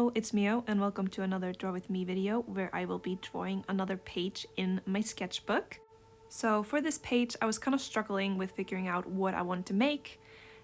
Hello, it's Mio and welcome to another Draw With Me video where I will be drawing another page in my sketchbook. So for this page I was kind of struggling with figuring out what I wanted to make.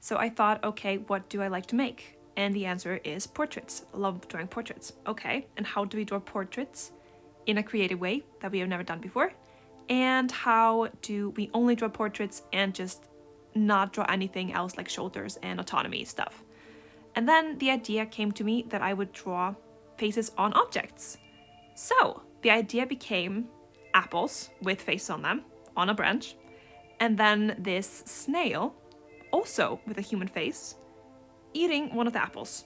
So I thought, okay, what do I like to make? And the answer is portraits. I love drawing portraits. Okay, and how do we draw portraits in a creative way that we have never done before? And how do we only draw portraits and just not draw anything else like shoulders and autonomy stuff? And then the idea came to me that I would draw faces on objects. So the idea became apples with faces on them on a branch, and then this snail, also with a human face, eating one of the apples.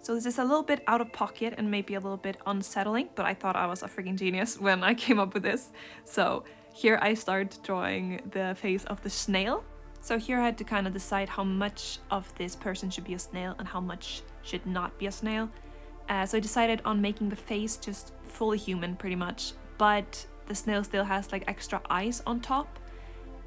So this is a little bit out of pocket and maybe a little bit unsettling, but I thought I was a freaking genius when I came up with this. So here I start drawing the face of the snail. So here I had to kind of decide how much of this person should be a snail and how much should not be a snail. So I decided on making the face just fully human pretty much, but the snail still has like extra eyes on top.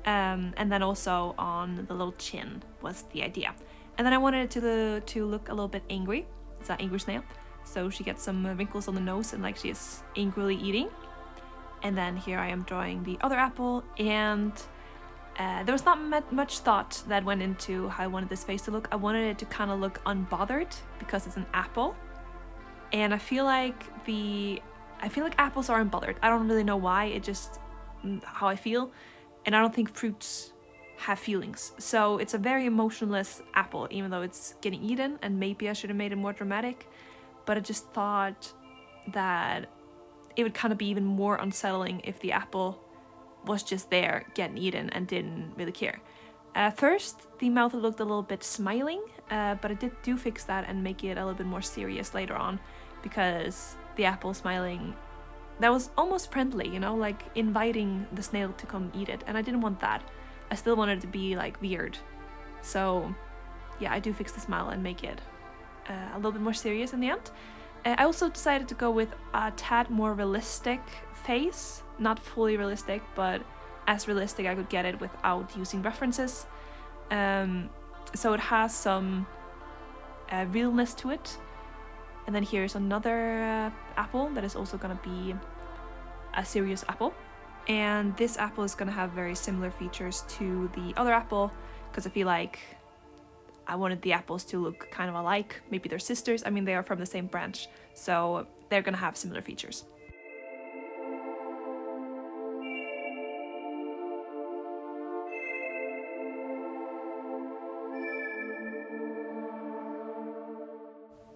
And then also on the little chin was the idea. And then I wanted it to look a little bit angry. It's an angry snail. So she gets some wrinkles on the nose and like she is angrily eating. And then here I am drawing the other apple, and there was not much thought that went into how I wanted this face to look. I wanted it to kind of look unbothered because it's an apple. And I feel like apples are unbothered. I don't really know why, it just how I feel. And I don't think fruits have feelings. So it's a very emotionless apple, even though it's getting eaten, and maybe I should have made it more dramatic. But I just thought that it would kind of be even more unsettling if the apple was just there getting eaten and didn't really care. First, the mouth looked a little bit smiling, but I do fix that and make it a little bit more serious later on, because the apple smiling, that was almost friendly, you know, like inviting the snail to come eat it, and I didn't want that. I still wanted it to be like weird. So yeah, I do fix the smile and make it a little bit more serious in the end. I also decided to go with a tad more realistic face. Not fully realistic, but as realistic I could get it without using references. So it has some realness to it. And then here's another apple that is also gonna be a serious apple. And this apple is gonna have very similar features to the other apple, because I feel like I wanted the apples to look kind of alike. Maybe they're sisters. I mean, they are from the same branch, so they're gonna have similar features.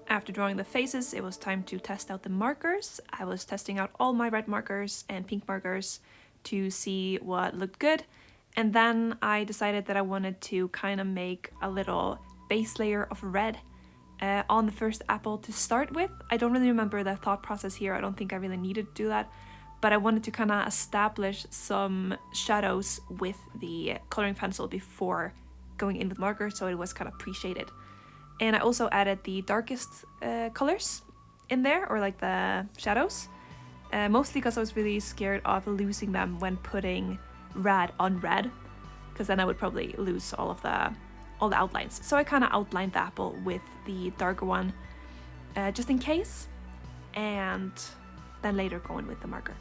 After drawing the faces, it was time to test out the markers. I was testing out all my red markers and pink markers to see what looked good. And then I decided that I wanted to kind of make a little base layer of red on the first apple to start with. I don't really remember the thought process here. I don't think I really needed to do that. But I wanted to kind of establish some shadows with the coloring pencil before going in with marker, so it was kind of pre-shaded. And I also added the darkest colors in there, or like the shadows, mostly because I was really scared of losing them when putting red on red, because then I would probably lose all the outlines. So I kind of outlined the apple with the darker one, just in case, and then later go in with the marker.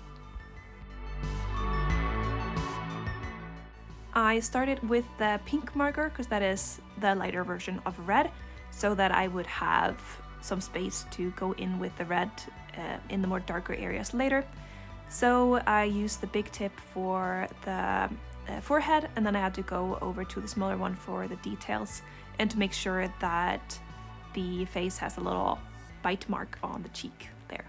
I started with the pink marker because that is the lighter version of red, so that I would have some space to go in with the red in the more darker areas later. So I used the big tip for the forehead, and then I had to go over to the smaller one for the details and to make sure that the face has a little bite mark on the cheek there.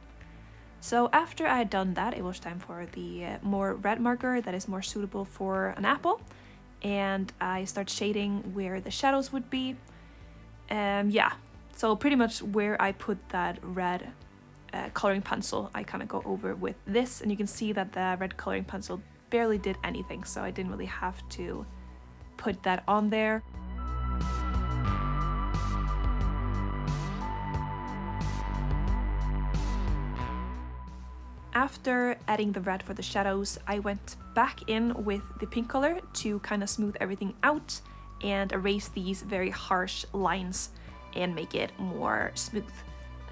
So after I had done that, it was time for the more red marker that is more suitable for an apple, and I start shading where the shadows would be. Yeah, so pretty much where I put that red coloring pencil, I kind of go over with this, and you can see that the red coloring pencil barely did anything, so I didn't really have to put that on there. After adding the red for the shadows, I went back in with the pink color to kind of smooth everything out and erase these very harsh lines and make it more smooth.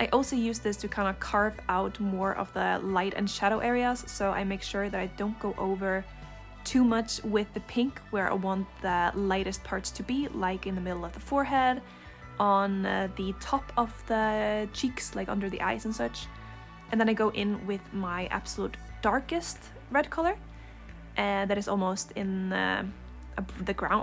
I also use this to kind of carve out more of the light and shadow areas, so I make sure that I don't go over too much with the pink where I want the lightest parts to be, like in the middle of the forehead, on the top of the cheeks, like under the eyes and such. And then I go in with my absolute darkest red color, and that is almost in the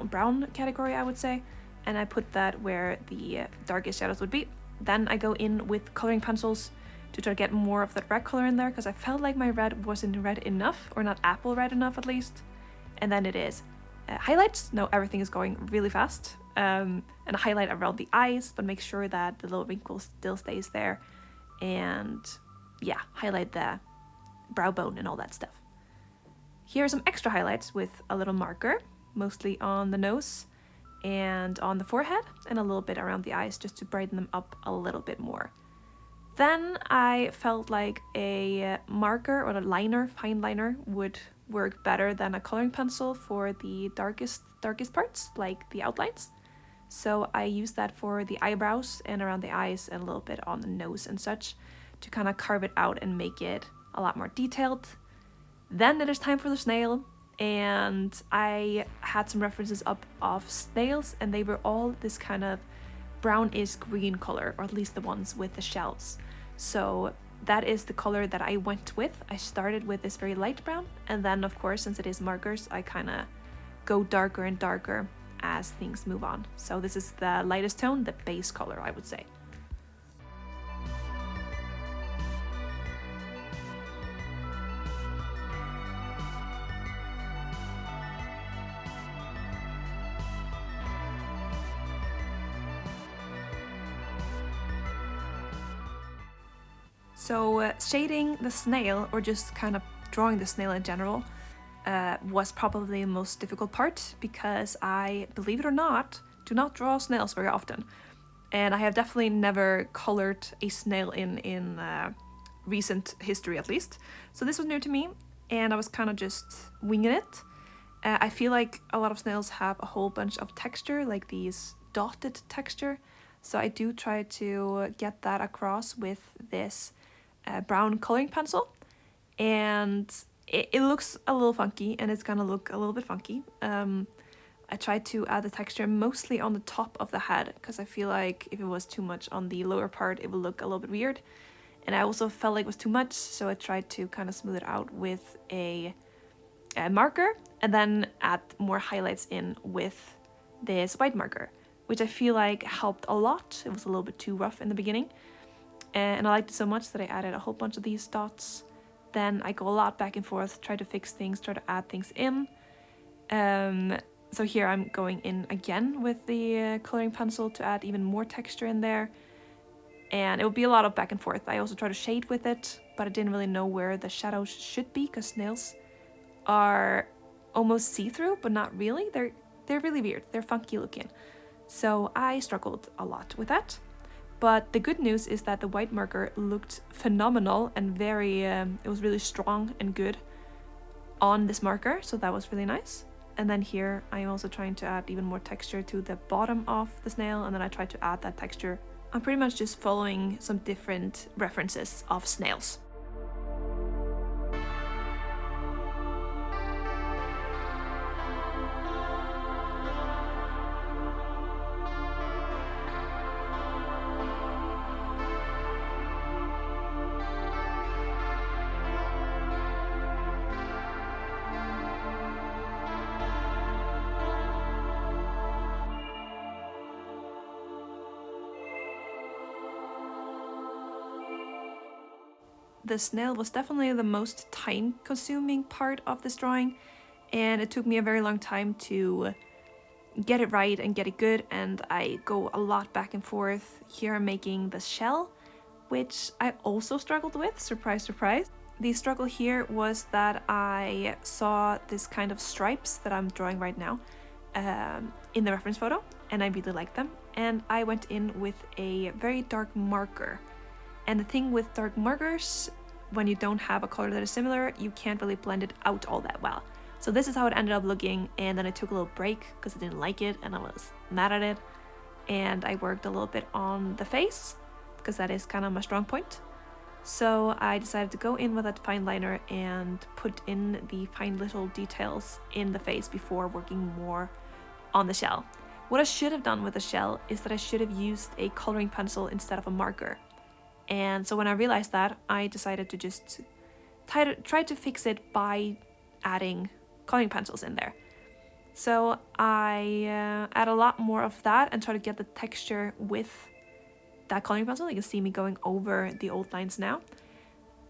brown category, I would say, and I put that where the darkest shadows would be. Then I go in with coloring pencils to try to get more of that red color in there, because I felt like my red wasn't red enough, or not apple red enough at least. And then it is highlights. No, everything is going really fast. And highlight around the eyes, but make sure that the little wrinkle still stays there. And yeah, highlight the brow bone and all that stuff. Here are some extra highlights with a little marker, mostly on the nose and on the forehead, and a little bit around the eyes just to brighten them up a little bit more. Then I felt like a marker or a liner, fine liner, would work better than a coloring pencil for the darkest parts, like the outlines. So I use that for the eyebrows and around the eyes and a little bit on the nose and such, to kind of carve it out and make it a lot more detailed. Then it is time for the snail, and I had some references up of snails, and they were all this kind of brownish green color, or at least the ones with the shells. So that is the color that I went with. I started with this very light brown, and then of course, since it is markers, I kind of go darker and darker as things move on. So this is the lightest tone, the base color, I would say. So shading the snail, or just kind of drawing the snail in general, was probably the most difficult part, because I, believe it or not, do not draw snails very often. And I have definitely never colored a snail in recent history, at least. So this was new to me, and I was kind of just winging it. I feel like a lot of snails have a whole bunch of texture, like these dotted texture. So I do try to get that across with this brown coloring pencil, and it looks a little funky, and it's gonna look a little bit funky. I tried to add the texture mostly on the top of the head, because I feel like if it was too much on the lower part, it would look a little bit weird. And I also felt like it was too much, so I tried to kind of smooth it out with a marker, and then add more highlights in with this white marker, which I feel like helped a lot. It was a little bit too rough in the beginning, and I liked it so much that I added a whole bunch of these dots. Then I go a lot back and forth, try to fix things, try to add things in. So here I'm going in again with the coloring pencil to add even more texture in there. And it will be a lot of back and forth. I also try to shade with it, but I didn't really know where the shadows should be, because snails are almost see-through, but not really. They're really weird. They're funky looking. So I struggled a lot with that. But the good news is that the white marker looked phenomenal and very, it was really strong and good on this marker, so that was really nice. And then here I am also trying to add even more texture to the bottom of the snail, and then I try to add that texture. I'm pretty much just following some different references of snails. The snail was definitely the most time-consuming part of this drawing, and it took me a very long time to get it right and get it good, and I go a lot back and forth. Here I'm making the shell, which I also struggled with, surprise, surprise. The struggle here was that I saw this kind of stripes that I'm drawing right now in the reference photo, and I really liked them, and I went in with a very dark marker. And the thing with dark markers, when you don't have a color that is similar, you can't really blend it out all that well. So this is how it ended up looking, and then I took a little break because I didn't like it and I was mad at it. And I worked a little bit on the face, because because that is kind of my strong point. So I decided to go in with that fine liner and put in the fine little details in the face before working more on the shell. What I should have done with the shell is that I should have used a coloring pencil instead of a marker. And so when I realized that, I decided to just try to fix it by adding coloring pencils in there. So I add a lot more of that and try to get the texture with that coloring pencil. You can see me going over the old lines now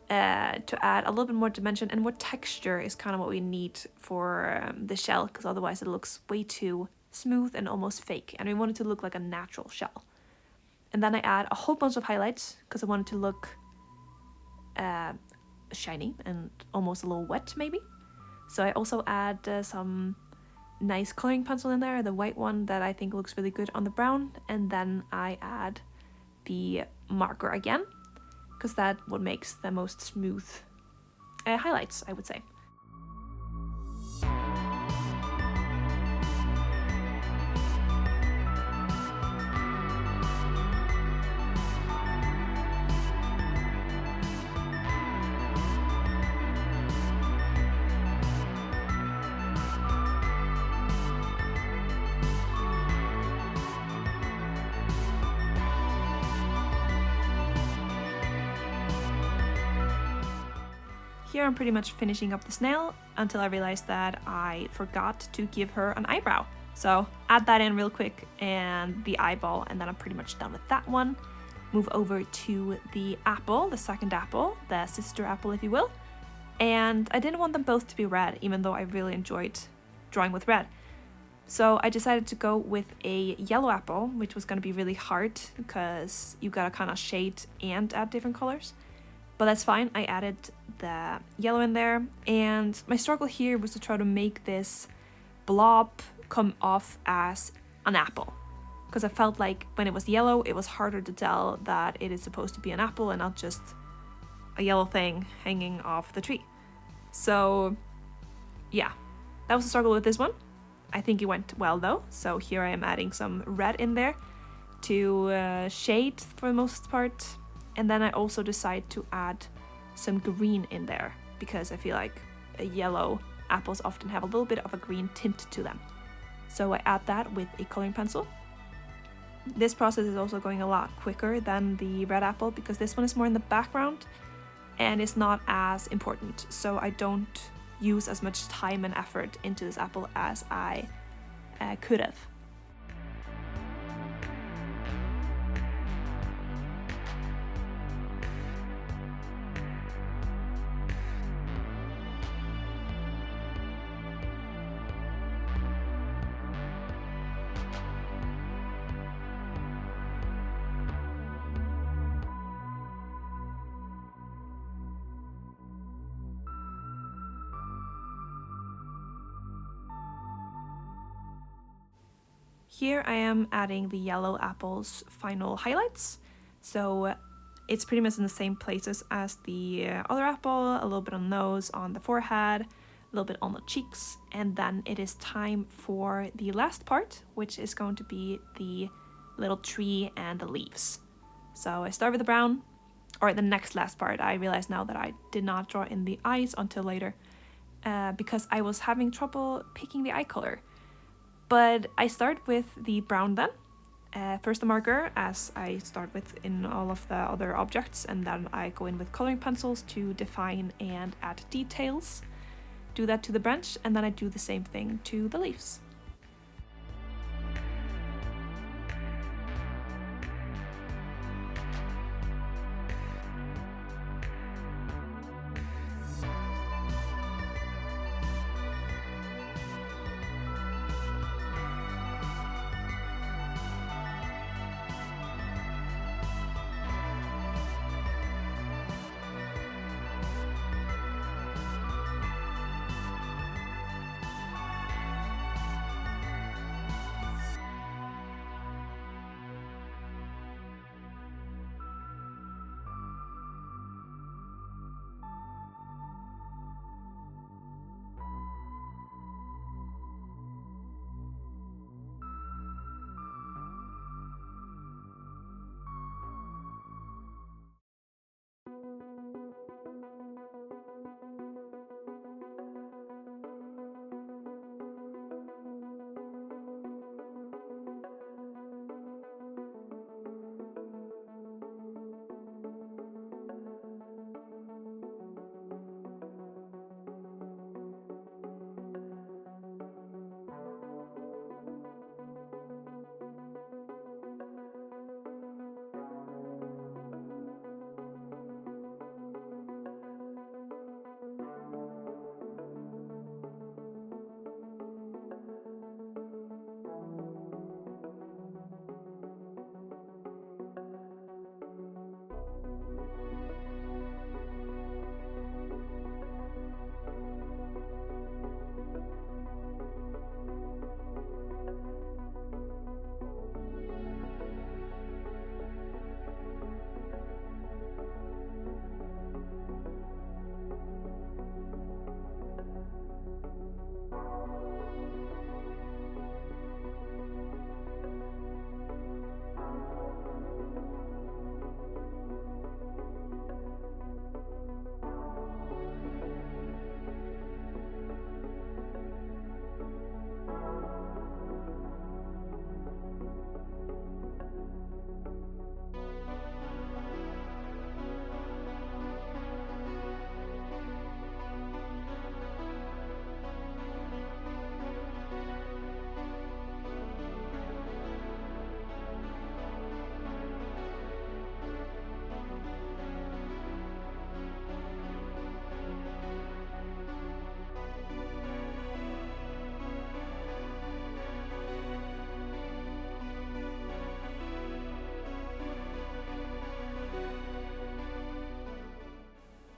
to add a little bit more dimension and more texture is kind of what we need for the shell, because otherwise it looks way too smooth and almost fake, and we want it to look like a natural shell. And then I add a whole bunch of highlights because I want it to look shiny and almost a little wet maybe. So I also add some nice coloring pencil in there, the white one that I think looks really good on the brown, and then I add the marker again because that's what makes the most smooth highlights, I would say. Here I'm pretty much finishing up the snail until I realized that I forgot to give her an eyebrow. So add that in real quick and the eyeball, and then I'm pretty much done with that one. Move over to the apple, the second apple, the sister apple if you will. And I didn't want them both to be red, even though I really enjoyed drawing with red. So I decided to go with a yellow apple, which was going to be really hard because you gotta kind of shade and add different colors. But that's fine, I added the yellow in there, and my struggle here was to try to make this blob come off as an apple. Because I felt like when it was yellow, it was harder to tell that it is supposed to be an apple and not just a yellow thing hanging off the tree. So yeah, that was the struggle with this one. I think it went well though, so here I am adding some red in there to shade for the most part. And then I also decide to add some green in there because I feel like yellow apples often have a little bit of a green tint to them. So I add that with a coloring pencil. This process is also going a lot quicker than the red apple because this one is more in the background and it's not as important. So I don't use as much time and effort into this apple as I could have. Here I am adding the yellow apple's final highlights. So it's pretty much in the same places as the other apple, a little bit on the nose, on the forehead, a little bit on the cheeks, and then it is time for the last part, which is going to be the little tree and the leaves. So I start with the brown, or the next last part. I realize now that I did not draw in the eyes until later because I was having trouble picking the eye color. But I start with the brown then. First the marker, as I start with in all of the other objects, and then I go in with coloring pencils to define and add details. Do that to the branch, and then I do the same thing to the leaves.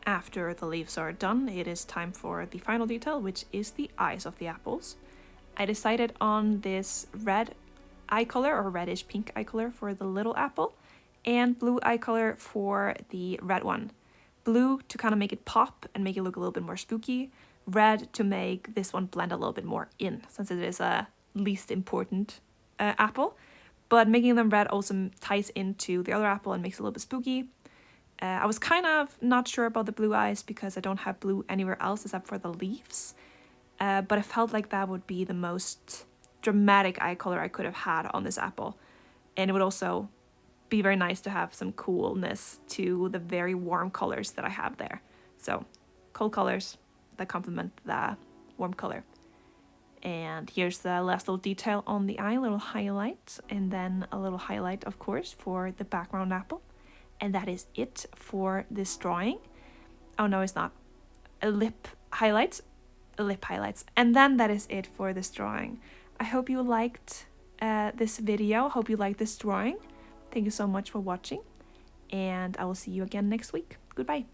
After the leaves are done, it is time for the final detail, which is the eyes of the apples. I decided on this red eye color, or reddish pink eye color, for the little apple, and blue eye color for the red one. Blue to kind of make it pop and make it look a little bit more spooky. Red to make this one blend a little bit more in, since it is a least important apple. But making them red also ties into the other apple and makes it a little bit spooky. I was kind of not sure about the blue eyes because I don't have blue anywhere else except for the leaves. But I felt like that would be the most dramatic eye color I could have had on this apple. And it would also be very nice to have some coolness to the very warm colors that I have there. So cold colors that complement the warm color. And here's the last little detail on the eye, little highlight, and then a little highlight, of course, for the background apple. And that is it for this drawing. Oh no, it's not. Lip highlights. And then that is it for this drawing. I hope you liked this video. Hope you liked this drawing. Thank you so much for watching. And I will see you again next week. Goodbye.